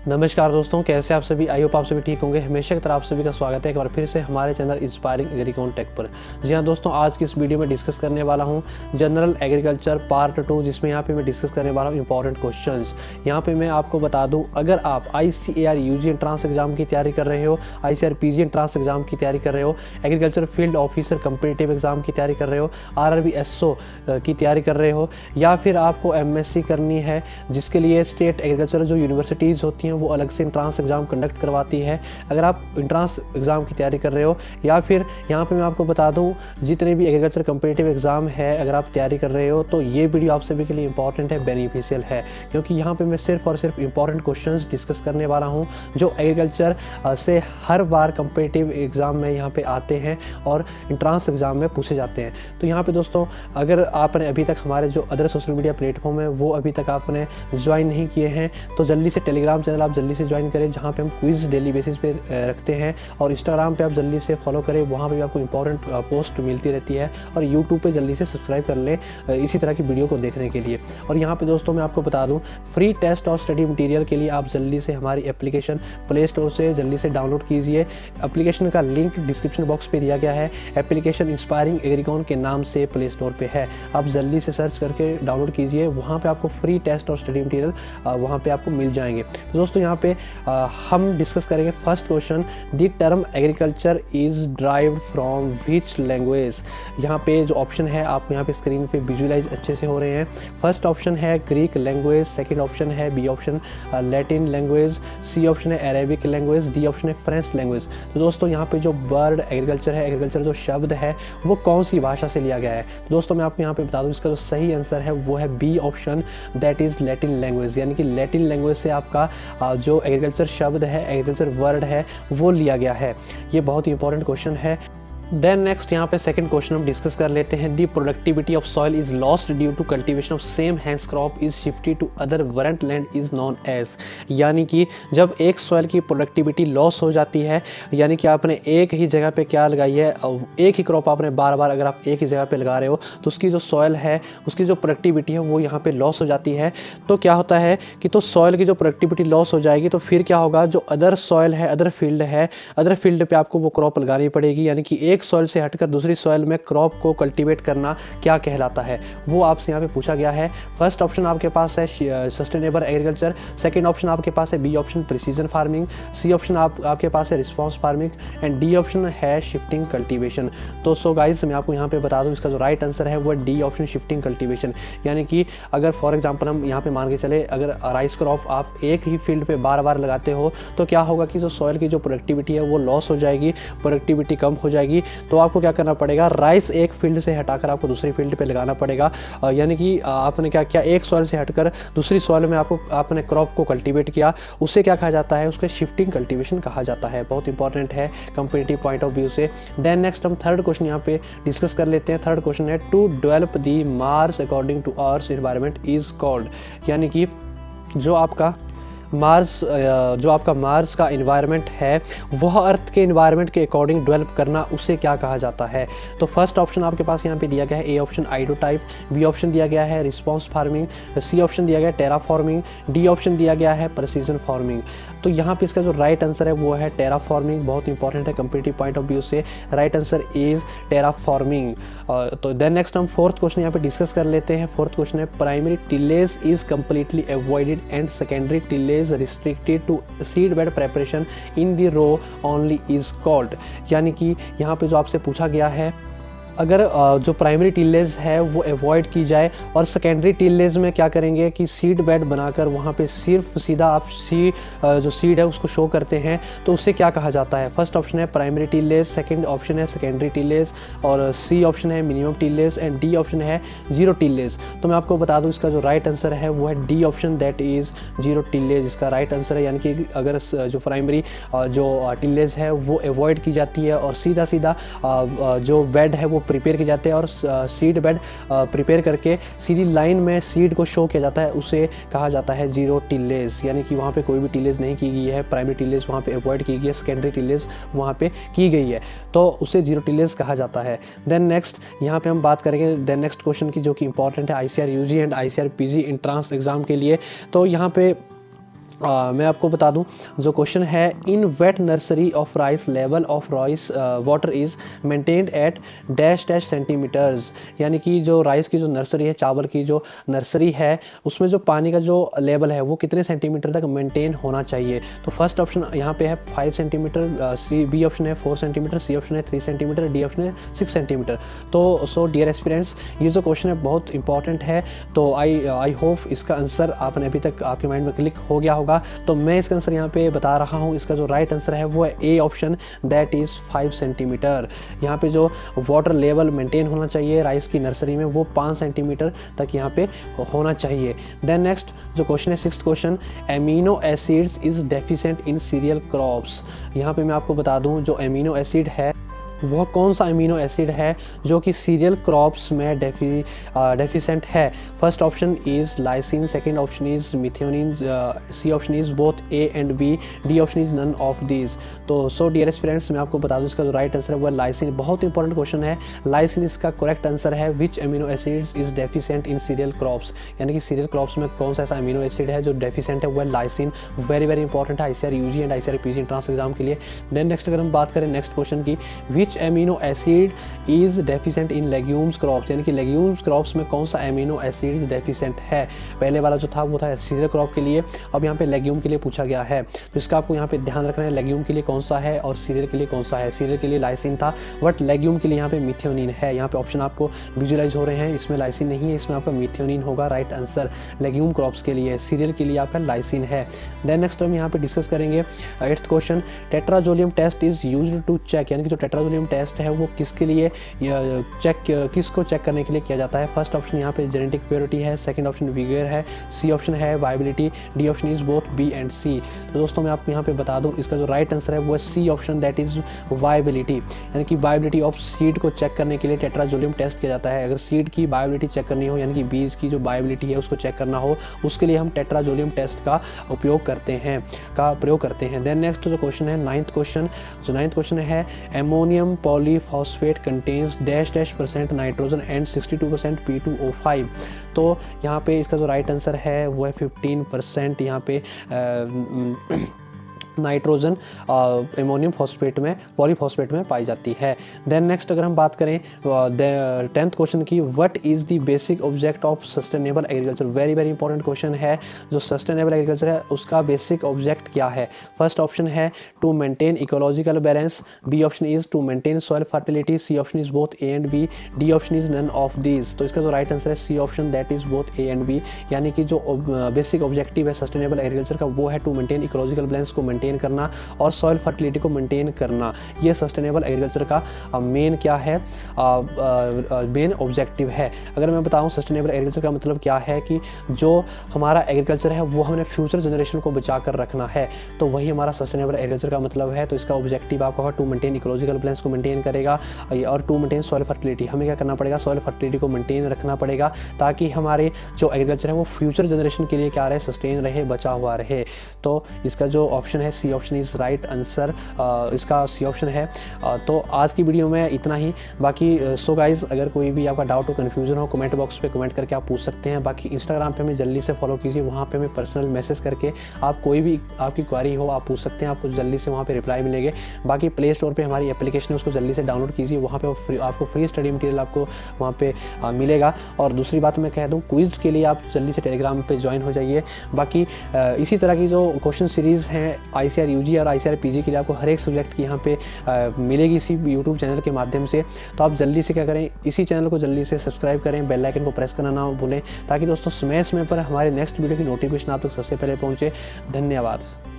नमस्कार दोस्तों, कैसे आप सभी। आई होप आप सभी ठीक होंगे। हमेशा की तरह आप सभी का स्वागत है एक बार फिर से हमारे चैनल इंस्पायरिंग एग्रीकॉन टेक पर। जी हाँ दोस्तों, आज की इस वीडियो में डिस्कस करने वाला हूँ जनरल एग्रीकल्चर पार्ट 2, जिसमें यहाँ पे मैं डिस्कस करने वाला हूँ इंपॉर्टेंट क्वेश्चंस। यहाँ पे मैं आपको बता दूँ, अगर आप ICAR UG एंट्रांस एग्जाम की तैयारी कर रहे हो, ICAR PG एंट्रांस एग्जाम की तैयारी कर रहे हो, agriculture field officer competitive exam की तैयारी कर रहे हो, RRB SO की तैयारी कर रहे हो, या फिर आपको MSc करनी है जिसके लिए स्टेट एग्रीकल्चर जो यूनिवर्सिटीज़ होती हैं वो अलग से इंट्रांस एग्ज़ाम कंडक्ट करवाती है। अगर आप इंट्रांस एग्ज़ाम की तैयारी कर रहे हो, या फिर यहाँ पे मैं आपको बता दूँ जितने भी एग्रीकल्चर कम्पिटिटिव एग्ज़ाम है अगर आप तैयारी कर रहे हो, तो ये वीडियो आप सभी के लिए इंपॉर्टेंट है, बेनिफिशियल है, क्योंकि यहाँ पे मैं सिर्फ और सिर्फ इंपॉर्टेंट क्वेश्चंस डिस्कस करने वाला हूँ जो एग्रीकल्चर से हर बार कम्पिटिटिव एग्ज़ाम में यहाँ पे आते हैं और इंट्रांस एग्ज़ाम में पूछे जाते हैं। तो यहाँ पे दोस्तों, अगर आपने अभी तक हमारे जो अदर सोशल मीडिया प्लेटफॉर्म है वो अभी तक आपने ज्वाइन नहीं किए हैं, तो जल्दी से टेलीग्राम चैनल आप जल्दी से ज्वाइन करें, जहाँ पे हम क्विज़ डेली बेसिस पे रखते हैं, और इंस्टाग्राम पे आप जल्दी से फॉलो करें, वहाँ पे भी आपको इंपॉर्टेंट पोस्ट मिलती रहती है, और यूट्यूब पे जल्दी से सब्सक्राइब कर लें इसी तरह की वीडियो को देखने के लिए। और यहाँ पे दोस्तों मैं आपको बता दूँ, फ्री टेस्ट और स्टडी मटीरियल के लिए आप जल्दी से हमारी एप्लीकेशन प्ले स्टोर से जल्दी से डाउनलोड कीजिए। एप्लीकेशन का लिंक डिस्क्रिप्शन बॉक्स पे दिया गया है। एप्लीकेशन इंस्पायरिंग एग्रीकॉन के नाम से प्ले स्टोर पे है, आप जल्दी से सर्च करके डाउनलोड कीजिए। वहाँ पे आपको फ्री टेस्ट और स्टडी मटीरियल वहाँ पे आपको मिल जाएंगे। तो दोस्तों यहाँ पे हम डिस्कस करेंगे first question, the term agriculture is derived from which language. यहाँ पे जो ऑप्शन है आपको यहाँ पे स्क्रीन पे विजुअलाइज अच्छे से हो रहे हैं। फर्स्ट ऑप्शन है ग्रीक लैंग्वेज, सेकंड ऑप्शन है B option Latin language, C option है अरेबिक लैंग्वेज, डी ऑप्शन है फ्रेंच लैंग्वेज। तो दोस्तों यहाँ पे जो वर्ड एग्रीकल्चर है, एग्रीकल्चर जो शब्द है वो कौन सी भाषा से लिया गया है। तो दोस्तों मैं आपको यहाँ पे बता दूँ, इसका जो सही आंसर है वो है B option, that is Latin language. यानी कि लैटिन लैंग्वेज से आपका जो एग्रीकल्चर शब्द है, एग्रीकल्चर वर्ड है, वो लिया गया है। ये बहुत ही इंपॉर्टेंट क्वेश्चन है। देन नेक्स्ट यहाँ पे सेकंड क्वेश्चन हम डिस्कस कर लेते हैं। The productivity of soil is lost due to cultivation of same hands crop is shifted to other warrant land is non age. यानी कि जब एक सॉइल की प्रोडक्टिविटी लॉस हो जाती है, यानी कि आपने एक ही जगह पे क्या लगाई है, एक ही क्रॉप आपने बार बार अगर आप एक ही जगह पे लगा रहे हो, तो उसकी जो सॉइल है, उसकी जो प्रोडक्टिविटी है वो यहाँ पे लॉस हो जाती है। तो क्या होता है कि तो सॉइल की जो प्रोडक्टिविटी लॉस हो जाएगी, तो फिर क्या होगा, जो अदर सॉइल है, अदर फील्ड पे आपको वो क्रॉप लगानी पड़ेगी। यानी कि एक सॉइल से हटकर दूसरी सॉइल में क्रॉप को कल्टीवेट करना क्या कहलाता है, वो आपसे यहाँ पे पूछा गया है। फर्स्ट ऑप्शन आपके पास है सस्टेनेबल एग्रीकल्चर, सेकंड ऑप्शन आपके पास है B option precision farming, C option आपके पास है response farming, and D option है शिफ्टिंग कल्टीवेशन। तो सो गाइस मैं आपको यहाँ पे बता दूँ, इसका जो राइट आंसर है वो डी ऑप्शन शिफ्टिंग कल्टीवेशन। यानी कि अगर फॉर एग्जाम्पल हम यहाँ पे मान के चले, अगर राइस क्रॉप आप एक ही फील्ड पे बार बार लगाते हो, तो क्या होगा कि जो सॉइल की जो प्रोडक्टिविटी है वो लॉस हो जाएगी, प्रोडक्टिविटी कम हो जाएगी। तो आपको क्या करना पड़ेगा, राइस एक फील्ड से हटाकर आपको दूसरी फील्ड पे लगाना पड़ेगा। यानी कि आपने क्या किया, एक सॉइल से हटकर दूसरी सॉइल में आपने क्रॉप को कल्टीवेट किया, उसे क्या कहा जाता है, उसको शिफ्टिंग कल्टीवेशन कहा जाता है। बहुत इंपॉर्टेंट है कम्पिटिटिव पॉइंट ऑफ व्यू से। देन नेक्स्ट हम थर्ड क्वेश्चन यहाँ पे डिस्कस कर लेते हैं। थर्ड क्वेश्चन है, to develop the Mars according to earth environment is called. यानी कि जो आपका मार्स का इन्वायरमेंट है, वह अर्थ के इन्वायरमेंट के अकॉर्डिंग डेवलप करना, उसे क्या कहा जाता है। तो फर्स्ट ऑप्शन आपके पास यहाँ पे दिया गया है ए ऑप्शन आइडोटाइप, बी ऑप्शन दिया गया है रिस्पॉन्स फार्मिंग, सी ऑप्शन दिया गया है टेरा फार्मिंग, डी ऑप्शन दिया गया है प्रिसीजन फार्मिंग। तो यहाँ पे इसका जो राइट आंसर है वो है टेरा फार्मिंग। बहुत इंपॉर्टेंट है कम्पिटिटिव पॉइंट ऑफ व्यू से, right answer is terraforming. तो देन नेक्स्ट हम फोर्थ क्वेश्चन यहाँ पे डिस्कस कर लेते हैं। फोर्थ क्वेश्चन है, primary tillage is completely avoided and secondary tillage restricted to seed bed preparation in the row only is called। यानी कि यहाँ पे जो आपसे पूछा गया है, अगर जो प्राइमरी टिलेज है वो अवॉइड की जाए और सेकेंडरी टिलेज में क्या करेंगे कि सीड बेड बनाकर वहाँ पे सिर्फ सीधा आप जो सीड है उसको शो करते हैं, तो उसे क्या कहा जाता है। फर्स्ट ऑप्शन है प्राइमरी टिलेज, सेकंड ऑप्शन है सेकेंडरी टिलेज, और सी ऑप्शन है minimum tillage, and D option है जीरो टिलेज। तो मैं आपको बता दूं, इसका जो राइट आंसर है वो है D option, that is zero tillage. इसका राइट आंसर है। यानी कि अगर जो प्राइमरी जो टिलेज है वो अवॉइड की जाती है और सीधा सीधा जो बेड है वो प्रिपेयर किए जाते हैं, और सीड बेड प्रिपेयर करके सीधी लाइन में सीड को शो किया जाता है, उसे कहा जाता है जीरो टिलेज। यानी कि वहाँ पे कोई भी टिलेज नहीं की गई है, प्राइमरी टिलेज वहाँ पे अवॉइड की गई है, सेकेंडरी टिलेज वहाँ पे की गई है, तो उसे जीरो टिलेज कहा जाता है। देन नेक्स्ट यहाँ पे हम बात करेंगे देन नेक्स्ट क्वेश्चन की, जो कि इंपॉर्टेंट है ICAR UG and ICAR PG entrance exam के लिए। तो यहाँ पे मैं आपको बता दूं, जो क्वेश्चन है, in wet nursery of rice level of rice water is maintained at dash dash centimetres, यानी कि जो राइस की जो नर्सरी है, चावल की जो नर्सरी है, उसमें जो पानी का जो लेवल है वो कितने सेंटीमीटर तक मेंटेन होना चाहिए। तो फर्स्ट ऑप्शन यहाँ पे है 5 सेंटीमीटर, सी बी ऑप्शन है 4 सेंटीमीटर, सी ऑप्शन है 3 सेंटीमीटर, डी ऑप्शन है 6 सेंटीमीटर। तो सो डियर एस्पिरेंट्स, ये जो क्वेश्चन है बहुत इंपॉर्टेंट है। तो आई होप इसका आंसर आपने अभी तक आपके माइंड में क्लिक हो गया होगा। तो मैं इसका आंसर यहाँ पे बता रहा हूँ, इसका जो राइट आंसर है वो है A option, that is 5 centimetre. यहाँ पे जो वाटर लेवल मेंटेन होना चाहिए राइस की नर्सरी में वो 5 सेंटीमीटर तक यहाँ पे होना चाहिए। देन नेक्स्ट जो क्वेश्चन है, 6th question, amino acids is deficient in cereal crops. यहाँ पे मैं आपको बता दूँ, जो एमिनो एसिड है वह कौन सा अमीनो एसिड है जो कि सीरियल क्रॉप्स में डेफिशिएंट है। First option is lysine, second option is methionine, C option is both A and B, D option is none of these. तो सो डियर फ्रेंड्स, मैं आपको बता दूं इसका जो राइट आंसर है वो लाइसिन। बहुत इंपॉर्टेंट क्वेश्चन है, लाइसिन इसका करेक्ट आंसर है। Which amino acids is deficient in cereal crops, यानी कि सीरियल क्रॉप्स में कौन सा ऐसा अमीनो एसिड है जो डेफिशिएंट है, वो लाइसिन। वेरी वेरी इंपॉर्टेंट है ICAR UG and ICAR PG entrance exam के लिए। देन नेक्स्ट अगर हम बात करें नेक्स्ट क्वेश्चन की, which amino acid is deficient in legumes crops, यानी कि लेग्यूम्स क्रॉप्स में कौन सा एमिनो एसिड डेफिशिएंट है। पहले वाला जो था वो था सीरियल क्रॉप के लिए, अब यहाँ पे लेग्यूम के लिए पूछा गया है। तो इसका आपको यहाँ पे ध्यान रखना है, लेग्यूम के लिए कौन सा है और सीरियल के लिए कौन सा है। सीरियल के लिए लाइसिन था, बट लेग्यूम के लिए यहाँ पे मिथ्योनिन है। यहाँ पे ऑप्शन आपको विजुअलाइज हो रहे हैं, इसमें लाइसिन नहीं है, इसमें आपका मिथ्योनिन होगा राइट आंसर लेग्यूम क्रॉप्स के लिए। सीरियल के लिए आपका लाइसिन है। देन नेक्स्ट हम यहाँ पे डिस्कस करेंगे 8th question, tetrazolium test is used to check, यानी कि जो टेट्राजोलियम टेस्ट है वो किसके लिए किसको चेक करने के लिए किया जाता है। फर्स्ट ऑप्शन यहाँ पे जेनेटिक प्योरिटी है, सेकंड ऑप्शन विगोर है, सी ऑप्शन है viability, D option is both B and C. तो दोस्तों मैं आपको यहाँ पे बता दूँ, इसका जो राइट आंसर है वो है C option, that is viability, यानी कि वायबिलिटी ऑफ सीड को चेक करने के लिए टेट्राजोलियम टेस्ट किया जाता है। अगर सीड की वायबिलिटी चेक करनी हो, यानी कि बीज की जो वायबिलिटी है उसको चेक करना हो, उसके लिए हम टेट्राजोलियम टेस्ट का प्रयोग करते हैं। देन नेक्स्ट जो क्वेश्चन है 9th क्वेश्चन, जो 9th क्वेश्चन है, ammonium polyphosphate contains dash dash % nitrogen and 62% P2O5। तो यहाँ पे इसका जो राइट आंसर है वो है 15% यहाँ पे नाइट्रोजन एमोनियम फॉस्फेट में पॉलीफॉस्फेट में पाई जाती है। देन नेक्स्ट अगर हम बात करें 10th क्वेश्चन की, what is the basic object of sustainable agriculture. Very very important question है, जो सस्टेनेबल एग्रीकल्चर है उसका बेसिक ऑब्जेक्ट क्या है। फर्स्ट ऑप्शन है to maintain ecological balance, B option is to maintain soil fertility, C option is both A and B, D option is none of these. तो इसका जो राइट आंसर है C option, that is both A and B, यानी कि जो basic objective है sustainable agriculture का वो है टू मेंटेन इकोलॉजिकल बैलेंस को मेंटेन करना और सॉइल फर्टिलिटी को मेंटेन करना। ये सस्टेनेबल एग्रीकल्चर का मेन क्या है, मेन ऑब्जेक्टिव है। अगर मैं बताऊं सस्टेनेबल एग्रीकल्चर का मतलब क्या है, कि जो हमारा एग्रीकल्चर है वो हमें फ्यूचर जनरेशन को बचा कर रखना है, तो वही हमारा सस्टेनेबल एग्रीकल्चर का मतलब है। तो इसका ऑब्जेक्टिव आपका टू मेंटेन इकोलॉजिकल बैलेंस को मेंटेन करेगा और टू मेंटेन सॉइल फर्टिलिटी। हमें क्या करना पड़ेगा, सॉइल फर्टिलिटी को मेंटेन रखना पड़ेगा, ताकि हमारे जो एग्रीकल्चर है वो फ्यूचर जनरेशन के लिए क्या रहे, सस्टेन रहे, बचा हुआ रहे। तो इसका जो ऑप्शन है C option is right answer, इसका सी ऑप्शन है। तो आज की वीडियो में इतना ही। बाकी सो गाइज, अगर कोई भी आपका डाउट हो, कन्फ्यूजन हो, कमेंट बॉक्स पे कमेंट करके आप पूछ सकते हैं। बाकी इंस्टाग्राम पे हमें जल्दी से फॉलो कीजिए, वहाँ पे हमें पर्सनल मैसेज करके आप कोई भी आपकी क्वारी हो आप पूछ सकते हैं, आपको जल्दी से वहाँ पे रिप्लाई मिलेंगे। बाकी प्ले स्टोर पे हमारी एप्लीकेशन है, उसको जल्दी से डाउनलोड कीजिए, वहाँ पे आपको फ्री स्टडी मटेरियल आपको वहाँ पे मिलेगा। और दूसरी बात मैं कह दूँ, क्विज़ के लिए आप जल्दी से टेलीग्राम पे ज्वाइन हो जाइए। बाकी इसी तरह की जो क्वेश्चन सीरीज़ हैं ICAR UG और ICAR PG के लिए आपको हर एक सब्जेक्ट की यहाँ पे मिलेगी इसी यूट्यूब चैनल के माध्यम से। तो आप जल्दी से क्या करें, इसी चैनल को जल्दी से सब्सक्राइब करें, बेल आइकन को प्रेस करना ना भूलें, ताकि दोस्तों समय समय पर हमारे नेक्स्ट वीडियो की नोटिफिकेशन आप तक सबसे पहले पहुँचे। धन्यवाद।